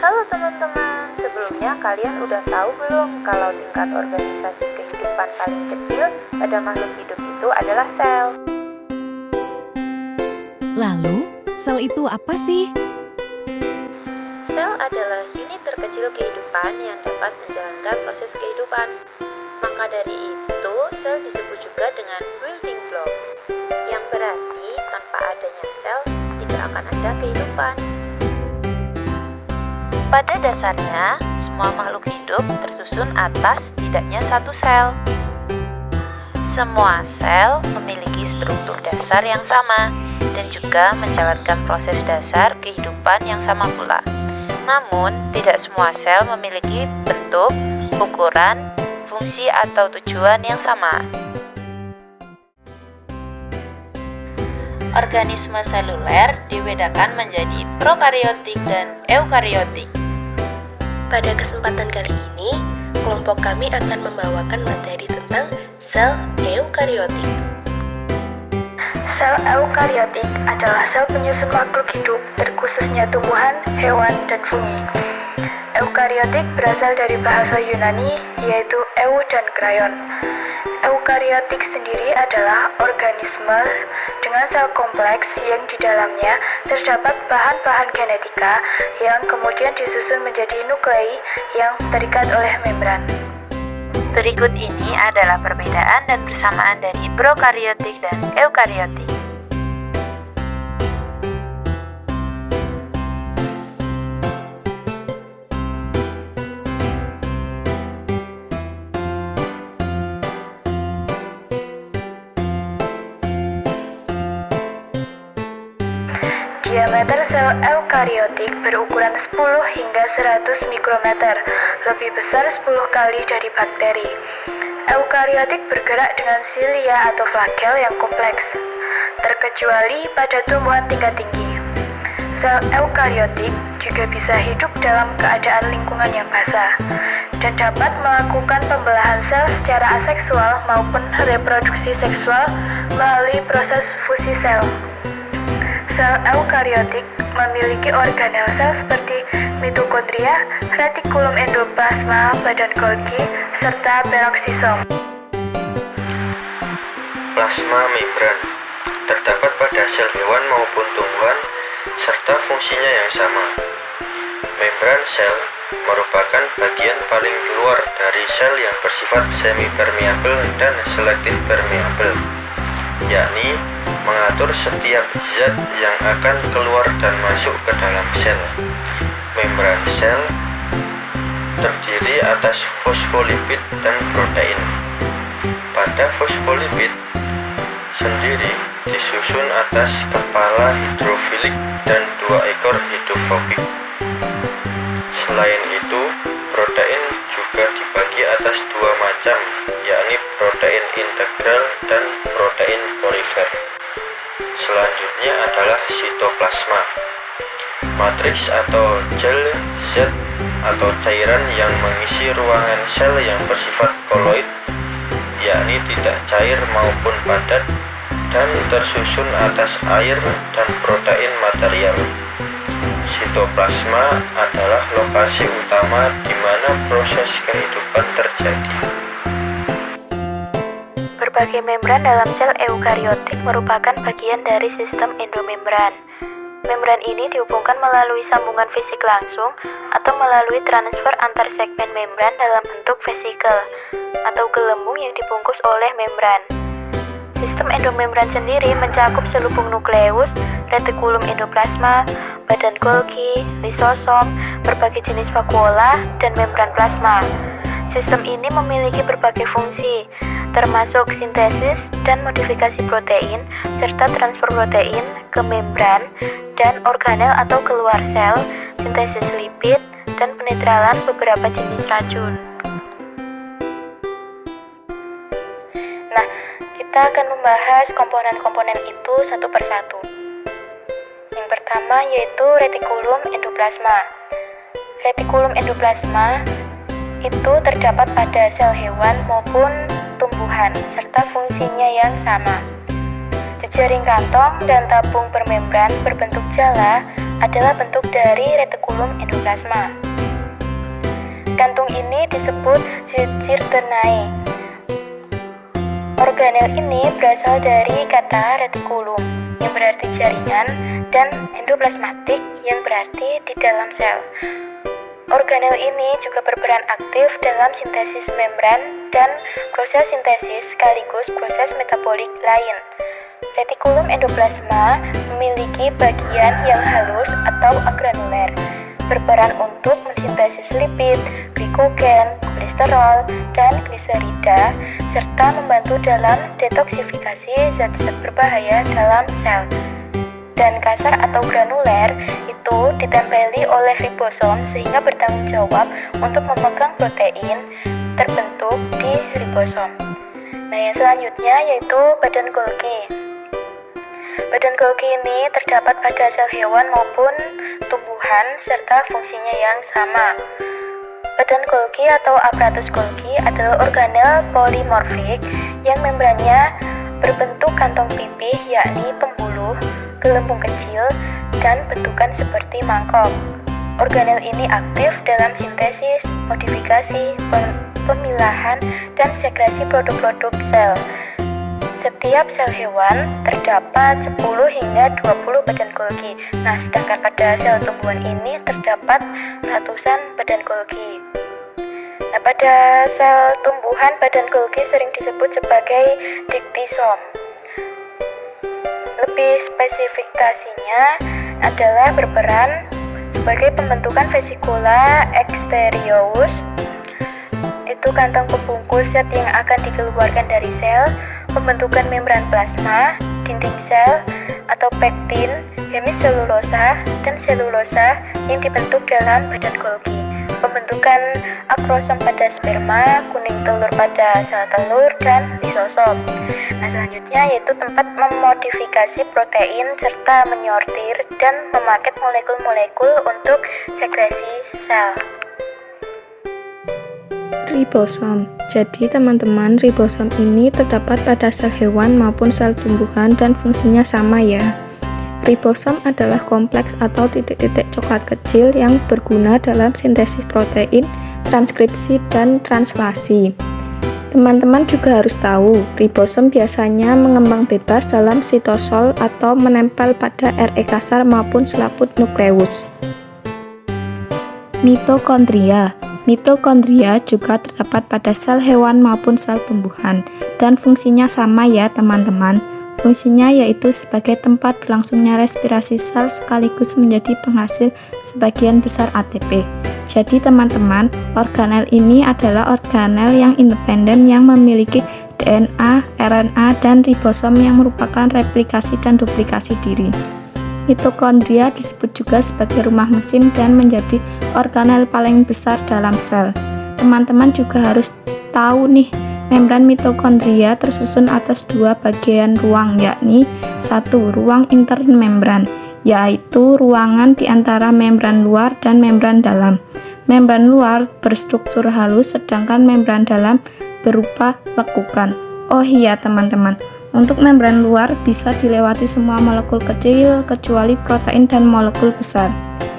Halo teman-teman, sebelumnya kalian udah tahu belum kalau tingkat organisasi kehidupan paling kecil pada makhluk hidup itu adalah sel? Lalu, sel itu apa sih? Sel adalah unit terkecil kehidupan yang dapat menjalankan proses kehidupan. Maka dari itu, sel disebut juga dengan building block, yang berarti tanpa adanya sel tidak akan ada kehidupan. Pada dasarnya, semua makhluk hidup tersusun atas setidaknya satu sel. Semua sel memiliki struktur dasar yang sama dan juga menjalankan proses dasar kehidupan yang sama pula. Namun, tidak semua sel memiliki bentuk, ukuran, fungsi atau tujuan yang sama. Organisme seluler dibedakan menjadi prokariotik dan eukariotik. Pada kesempatan kali ini, kelompok kami akan membawakan materi tentang sel eukariotik. Sel eukariotik adalah sel penyusun makhluk hidup, terkhususnya tumbuhan, hewan, dan fungi. Eukariotik berasal dari bahasa Yunani, yaitu eu dan kryon. Eukariotik sendiri adalah organisme dengan sel kompleks yang di dalamnya terdapat bahan-bahan genetika yang kemudian disusun menjadi nuklei yang terikat oleh membran. Berikut ini adalah perbedaan dan persamaan dari prokariotik dan eukariotik. Diameter sel eukariotik berukuran 10 hingga 100 mikrometer, lebih besar 10 kali dari bakteri. Eukariotik bergerak dengan silia atau flagel yang kompleks, terkecuali pada tumbuhan tingkat tinggi. Sel eukariotik juga bisa hidup dalam keadaan lingkungan yang basah, dan dapat melakukan pembelahan sel secara aseksual maupun reproduksi seksual melalui proses fusi sel. Sel eukariotik memiliki organel sel seperti mitokondria, retikulum endoplasma, badan Golgi, serta peroksisom. Plasma membran terdapat pada sel hewan maupun tumbuhan serta fungsinya yang sama. Membran sel merupakan bagian paling luar dari sel yang bersifat semi-permeabel dan selektif permeabel, yakni mengatur setiap zat yang akan keluar dan masuk ke dalam sel. Membran sel terdiri atas fosfolipid dan protein. Pada fosfolipid sendiri disusun atas kepala hidrofilik dan 2 ekor hidrofobik. Selain itu, protein juga dibagi atas 2 macam, yakni protein integral dan protein porifer. Selanjutnya adalah sitoplasma, matriks atau gel zat atau cairan yang mengisi ruangan sel yang bersifat koloid, yakni tidak cair maupun padat, dan tersusun atas air dan protein material. Sitoplasma adalah lokasi utama di mana proses kehidupan terjadi. Berbagai membran dalam sel eukariotik merupakan bagian dari sistem endomembran. Membran ini dihubungkan melalui sambungan fisik langsung atau melalui transfer antar segmen membran dalam bentuk vesikel atau gelembung yang dibungkus oleh membran. Sistem endomembran sendiri mencakup selubung nukleus, retikulum endoplasma, badan Golgi, lisosom, berbagai jenis vakuola, dan membran plasma. Sistem ini memiliki berbagai fungsi, termasuk sintesis dan modifikasi protein, serta transfer protein ke membran dan organel atau keluar sel, sintesis lipid, dan penetralan beberapa jenis racun. Nah, kita akan membahas komponen-komponen itu satu persatu. Yang pertama yaitu retikulum endoplasma. Retikulum endoplasma itu terdapat pada sel hewan maupun tumbuhan, serta fungsinya yang sama. Jejaring kantong dan tabung bermembran berbentuk jala adalah bentuk dari retikulum endoplasma. Kantung ini disebut cisternae. Organel ini berasal dari kata retikulum yang berarti jaringan dan endoplasmatik yang berarti di dalam sel. Organel ini juga berperan aktif dalam sintesis membran dan proses sintesis sekaligus proses metabolik lain. Retikulum endoplasma memiliki bagian yang halus atau agranuler, berperan untuk mensintesis lipid, glikogen, kolesterol, dan gliserida, serta membantu dalam detoksifikasi zat-zat berbahaya dalam sel. Dan kasar atau granuler itu ditempeli oleh ribosom sehingga bertanggung jawab untuk memegang protein terbentuk di ribosom. Nah, yang selanjutnya yaitu badan Golgi. Badan Golgi ini terdapat pada sel hewan maupun tumbuhan serta fungsinya yang sama. Badan Golgi atau aparatus Golgi adalah organel polimorfik yang membrannya berbentuk kantong pipih, yakni pembuluh, gelembung kecil, dan bentukan seperti mangkok. Organel ini aktif dalam sintesis, modifikasi, pemilahan, dan sekresi produk-produk sel. Setiap sel hewan terdapat 10 hingga 20 badan Golgi. Nah, sedangkan pada sel tumbuhan ini terdapat ratusan badan Golgi. Nah, pada sel tumbuhan badan Golgi sering disebut sebagai diktisom. Lebih spesifikasinya adalah berperan sebagai pembentukan vesikula exteriosus, itu kantong pembungkus zat yang akan dikeluarkan dari sel, pembentukan membran plasma, dinding sel atau pektin, hemiselulosa, dan selulosa yang dibentuk dalam badan Golgi, pembentukan akrosom pada sperma, kuning telur pada sel telur, dan lisosom. Nah, selanjutnya yaitu tempat memodifikasi protein serta menyortir dan memaket molekul-molekul untuk sekresi sel. Ribosom. Jadi teman-teman, ribosom ini terdapat pada sel hewan maupun sel tumbuhan dan fungsinya sama ya. Ribosom adalah kompleks atau titik-titik coklat kecil yang berguna dalam sintesis protein, transkripsi, dan translasi. Teman-teman juga harus tahu, ribosom biasanya mengembang bebas dalam sitosol atau menempel pada RE kasar maupun selaput nukleus. Mitokondria. Mitokondria juga terdapat pada sel hewan maupun sel tumbuhan, dan fungsinya sama ya teman-teman. Fungsinya yaitu sebagai tempat berlangsungnya respirasi sel sekaligus menjadi penghasil sebagian besar ATP. Jadi teman-teman, organel ini adalah organel yang independen yang memiliki DNA, RNA, dan ribosom yang merupakan replikasi dan duplikasi diri. Mitokondria disebut juga sebagai rumah mesin dan menjadi organel paling besar dalam sel. Teman-teman juga harus tahu nih, membran mitokondria tersusun atas dua bagian ruang, yakni satu, ruang intern membran, yaitu ruangan di antara membran luar dan membran dalam. Membran luar berstruktur halus, sedangkan membran dalam berupa lekukan. Oh iya teman-teman, untuk membran luar bisa dilewati semua molekul kecil kecuali protein dan molekul besar.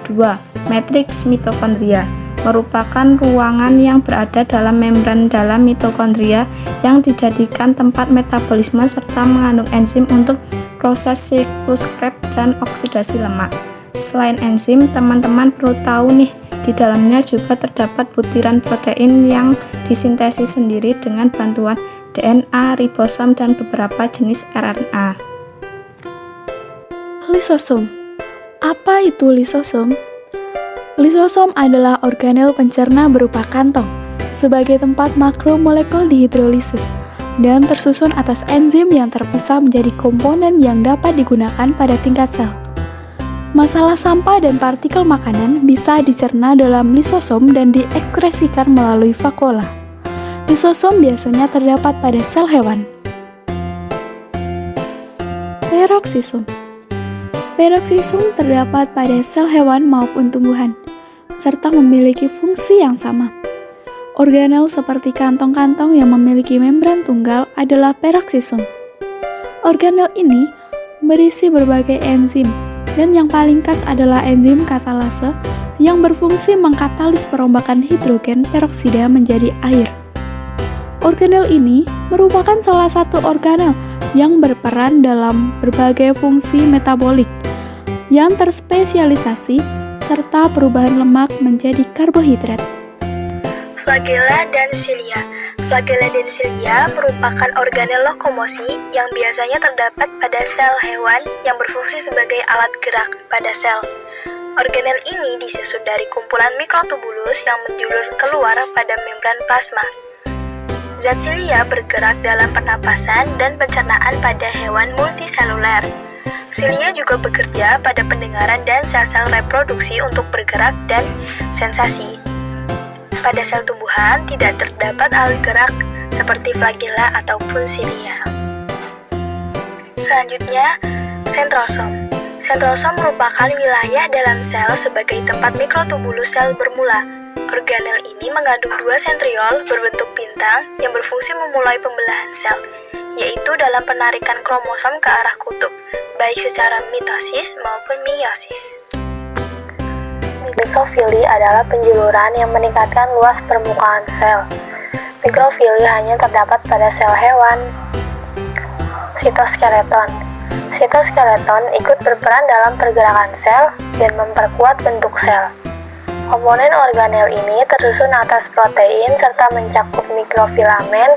2. Matriks mitokondria merupakan ruangan yang berada dalam membran dalam mitokondria yang dijadikan tempat metabolisme serta mengandung enzim untuk proses siklus Krebs dan oksidasi lemak. Selain enzim, teman-teman perlu tahu nih, di dalamnya juga terdapat butiran protein yang disintesis sendiri dengan bantuan DNA, ribosom, dan beberapa jenis RNA. Lisosom. Apa itu lisosom? Lisosom adalah organel pencerna berupa kantong sebagai tempat makromolekul dihidrolisis dan tersusun atas enzim yang terpisah menjadi komponen yang dapat digunakan pada tingkat sel. Masalah sampah dan partikel makanan bisa dicerna dalam lisosom dan diekskresikan melalui vakuola. Lisosom biasanya terdapat pada sel hewan. Peroksisom. Peroksisom terdapat pada sel hewan maupun tumbuhan, serta memiliki fungsi yang sama. Organel seperti kantong-kantong yang memiliki membran tunggal adalah peroksisom. Organel ini berisi berbagai enzim, dan yang paling khas adalah enzim katalase yang berfungsi mengkatalis perombakan hidrogen peroksida menjadi air. Organel ini merupakan salah satu organel yang berperan dalam berbagai fungsi metabolik yang terspesialisasi serta perubahan lemak menjadi karbohidrat. Flagella dan silia. Flagella dan silia merupakan organel lokomosi yang biasanya terdapat pada sel hewan yang berfungsi sebagai alat gerak pada sel. Organel ini disusun dari kumpulan mikrotubulus yang menjulur keluar pada membran plasma. Zat silia bergerak dalam pernapasan dan pencernaan pada hewan multiseluler. Silia juga bekerja pada pendengaran dan sel-sel reproduksi untuk bergerak dan sensasi. Pada sel tumbuhan tidak terdapat alat gerak seperti flagella ataupun silia. Selanjutnya, sentrosom. Sentrosom merupakan wilayah dalam sel sebagai tempat mikrotubulus sel bermula. Organel ini mengandung dua sentriol berbentuk bintang yang berfungsi memulai pembelahan sel, yaitu dalam penarikan kromosom ke arah kutub, baik secara mitosis maupun meiosis. Mikrofili adalah penjuluran yang meningkatkan luas permukaan sel. Mikrofili hanya terdapat pada sel hewan. Sitoskeleton. Sitoskeleton ikut berperan dalam pergerakan sel dan memperkuat bentuk sel. Komponen organel ini tersusun atas protein serta mencakup mikrofilamen,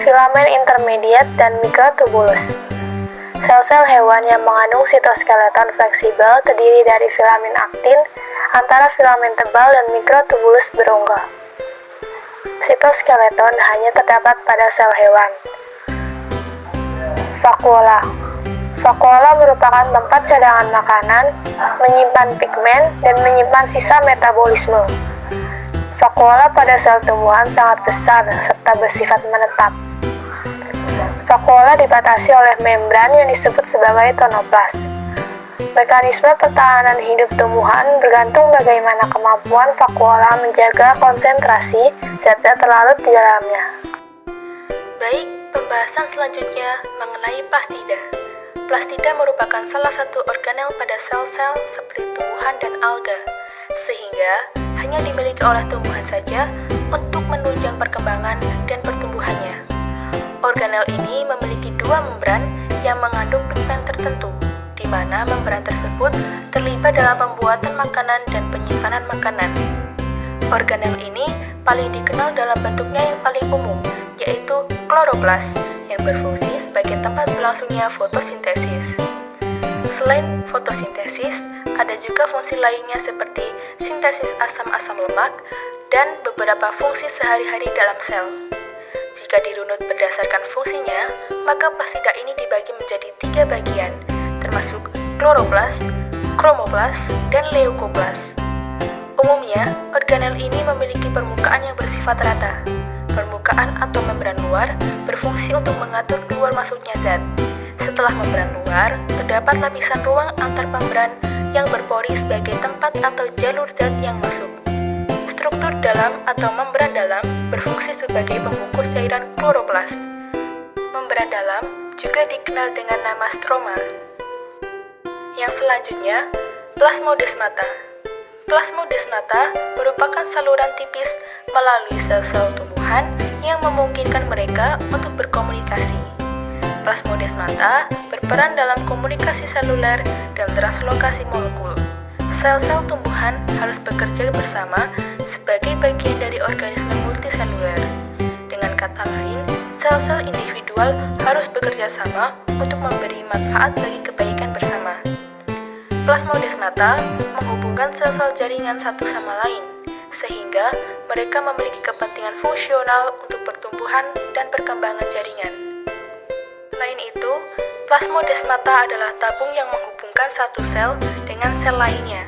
filamen intermediat, dan mikrotubulus. Sel-sel hewan yang mengandung sitoskeleton fleksibel terdiri dari filamen aktin, antara filamen tebal dan mikrotubulus berunggal. Sitoskeleton hanya terdapat pada sel hewan. Vakuola. Vakuola merupakan tempat cadangan makanan, menyimpan pigmen, dan menyimpan sisa metabolisme. Vakuola pada sel tumbuhan sangat besar serta bersifat menetap. Vakuola dibatasi oleh membran yang disebut sebagai tonoplas. Mekanisme pertahanan hidup tumbuhan bergantung bagaimana kemampuan vakuola menjaga konsentrasi zat-zat terlarut di dalamnya. Baik, pembahasan selanjutnya mengenai plastida. Plastida merupakan salah satu organel pada sel-sel seperti tumbuhan dan alga, sehingga hanya dimiliki oleh tumbuhan saja untuk menunjang perkembangan dan pertumbuhannya. Organel ini memiliki dua membran yang mengandung pigmen tertentu, di mana membran tersebut terlibat dalam pembuatan makanan dan penyimpanan makanan. Organel ini paling dikenal dalam bentuknya yang paling umum, yaitu kloroplas, yang berfungsi sebagai tempat berlangsungnya fotosintesis. Selain fotosintesis, ada juga fungsi lainnya seperti sintesis asam-asam lemak dan beberapa fungsi sehari-hari dalam sel. Jika dirunut berdasarkan fungsinya, maka plastida ini dibagi menjadi 3 bagian, termasuk kloroplas, kromoplas, dan leukoplas. Umumnya, organel ini memiliki permukaan yang bersifat rata. Permukaan atau membran luar berfungsi untuk mengatur keluar masuknya zat. Setelah membran luar, terdapat lapisan ruang antar membran yang berpori sebagai tempat atau jalur zat yang masuk. Struktur dalam atau membran dalam berfungsi sebagai pembungkus cairan kloroplas. Membran dalam juga dikenal dengan nama stroma. Yang selanjutnya, plasmodesmata. Plasmodesmata merupakan saluran tipis melalui sel-sel tumbuhan yang memungkinkan mereka untuk berkomunikasi. Plasmodesmata berperan dalam komunikasi seluler dan translokasi molekul. Sel-sel tumbuhan harus bekerja bersama sebagai bagian dari organisme multiseluler. Dengan kata lain, sel-sel individual harus bekerja sama untuk memberi manfaat bagi kebaikan bersama. Plasmodesmata menghubungkan sel-sel jaringan satu sama lain, sehingga mereka memiliki kepentingan fungsional untuk pertumbuhan dan perkembangan jaringan. Selain itu, plasmodesmata adalah tabung yang menghubungkan satu sel dengan sel lainnya.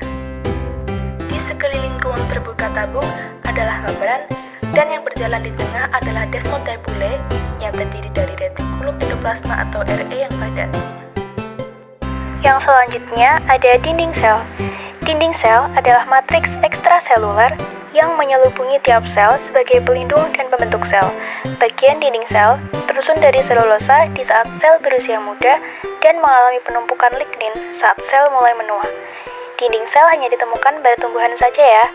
Di sekeliling ruang terbuka tabung adalah membran, dan yang berjalan di tengah adalah desmotebule yang terdiri dari retikulum endoplasma atau RE yang padat. Yang selanjutnya ada dinding sel. Dinding sel adalah matriks ekstraseluler yang menyelubungi tiap sel sebagai pelindung dan pembentuk sel. Bagian dinding sel tersusun dari selulosa di saat sel berusia muda dan mengalami penumpukan lignin saat sel mulai menua. Dinding sel hanya ditemukan pada tumbuhan saja ya.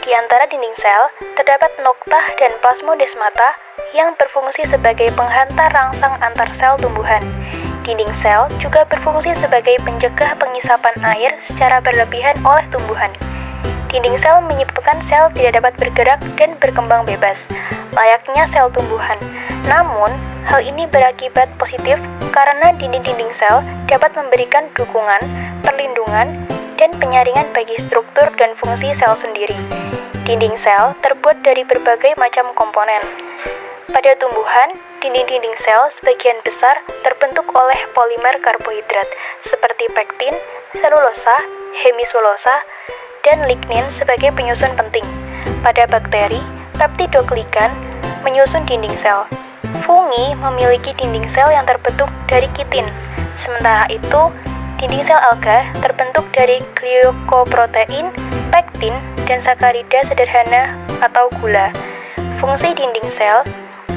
Di antara dinding sel terdapat noktah dan plasmodesmata yang berfungsi sebagai penghantar rangsang antar sel tumbuhan. Dinding sel juga berfungsi sebagai pencegah pengisapan air secara berlebihan oleh tumbuhan. Dinding sel menyebabkan sel tidak dapat bergerak dan berkembang bebas, layaknya sel tumbuhan. Namun, hal ini berakibat positif karena dinding-dinding sel dapat memberikan dukungan, perlindungan, dan penyaringan bagi struktur dan fungsi sel sendiri. Dinding sel terbuat dari berbagai macam komponen. Pada tumbuhan, dinding-dinding sel sebagian besar terbentuk oleh polimer karbohidrat seperti pektin, selulosa, hemiselulosa, dan lignin sebagai penyusun penting. Pada bakteri, peptidoglikan menyusun dinding sel. Fungi memiliki dinding sel yang terbentuk dari kitin. Sementara itu, dinding sel alga terbentuk dari glikoprotein, pektin, dan sakarida sederhana atau gula. Fungsi dinding sel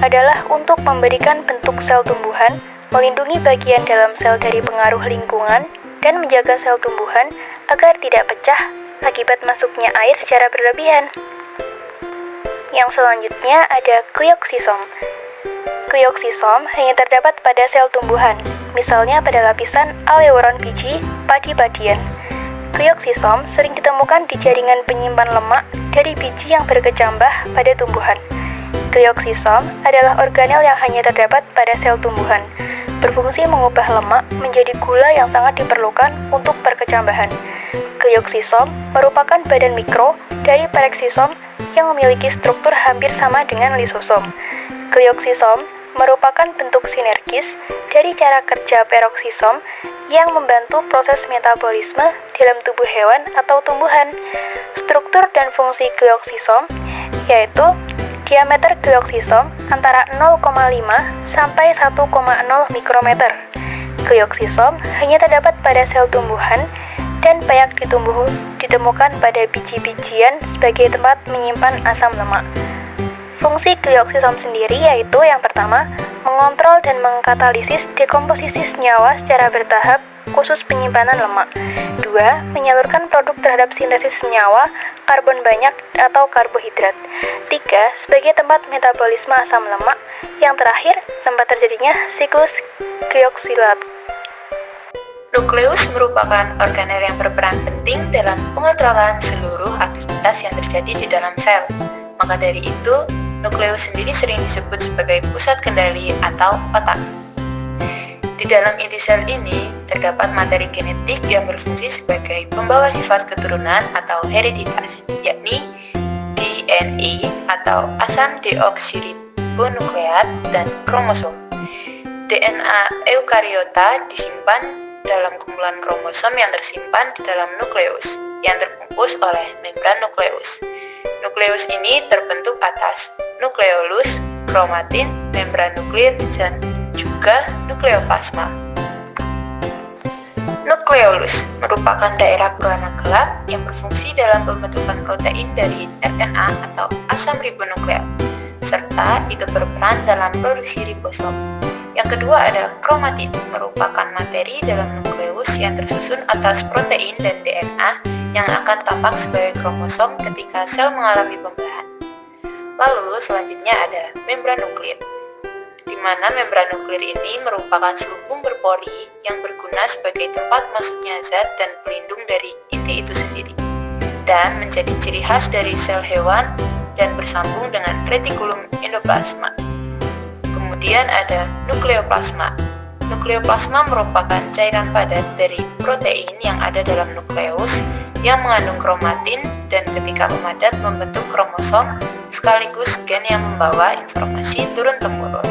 adalah untuk memberikan bentuk sel tumbuhan, melindungi bagian dalam sel dari pengaruh lingkungan, dan menjaga sel tumbuhan agar tidak pecah akibat masuknya air secara berlebihan. Yang selanjutnya ada glioksisom. Glioksisom hanya terdapat pada sel tumbuhan, misalnya pada lapisan aleuron biji padi-padian. Glioksisom sering ditemukan di jaringan penyimpan lemak dari biji yang berkecambah pada tumbuhan. Glioksisom adalah organel yang hanya terdapat pada sel tumbuhan, berfungsi mengubah lemak menjadi gula yang sangat diperlukan untuk perkecambahan. Glioksisom merupakan badan mikro dari pereksisom yang memiliki struktur hampir sama dengan lisosom. Glioksisom merupakan bentuk sinergis dari cara kerja peroksisom yang membantu proses metabolisme dalam tubuh hewan atau tumbuhan. Struktur dan fungsi glioksisom yaitu diameter glioksisom antara 0,5 sampai 1,0 mikrometer. Glioksisom hanya terdapat pada sel tumbuhan dan banyak ditemukan pada biji-bijian sebagai tempat menyimpan asam lemak. Fungsi glioksisom sendiri yaitu yang pertama, mengontrol dan mengkatalisis dekomposisi senyawa secara bertahap khusus penyimpanan lemak. 2. Menyalurkan produk terhadap sintesis senyawa, karbon banyak atau karbohidrat. 3. Sebagai tempat metabolisme asam lemak. Yang terakhir, tempat terjadinya siklus glioksilat. Nukleus merupakan organel yang berperan penting dalam pengontrolan seluruh aktivitas yang terjadi di dalam sel. Maka dari itu, nukleus sendiri sering disebut sebagai pusat kendali atau otak. Di dalam inti sel ini, terdapat materi genetik yang berfungsi sebagai pembawa sifat keturunan atau hereditas, yakni DNA atau asam deoksiribonukleat dan kromosom. DNA eukariota disimpan dalam kumpulan kromosom yang tersimpan di dalam nukleus, yang terbungkus oleh membran nukleus. Nukleus ini terbentuk atas nukleolus, kromatin, membran nuklir, dan juga nukleoplasma. Nukleolus merupakan daerah berwarna gelap yang berfungsi dalam pembentukan protein dari RNA atau asam ribonukleat, serta ikut berperan dalam produksi ribosom. Yang kedua ada kromatin, merupakan materi dalam nukleus yang tersusun atas protein dan DNA yang akan tampak sebagai kromosom ketika sel mengalami pembelahan. Lalu selanjutnya ada membran nuklir, di mana membran nuklir ini merupakan selubung berpori yang berguna sebagai tempat masuknya zat dan pelindung dari inti itu sendiri, dan menjadi ciri khas dari sel hewan dan bersambung dengan retikulum endoplasma. Kemudian ada nukleoplasma. Nukleoplasma merupakan cairan padat dari protein yang ada dalam nukleus yang mengandung kromatin dan ketika memadat membentuk kromosom sekaligus gen yang membawa informasi turun-temurun.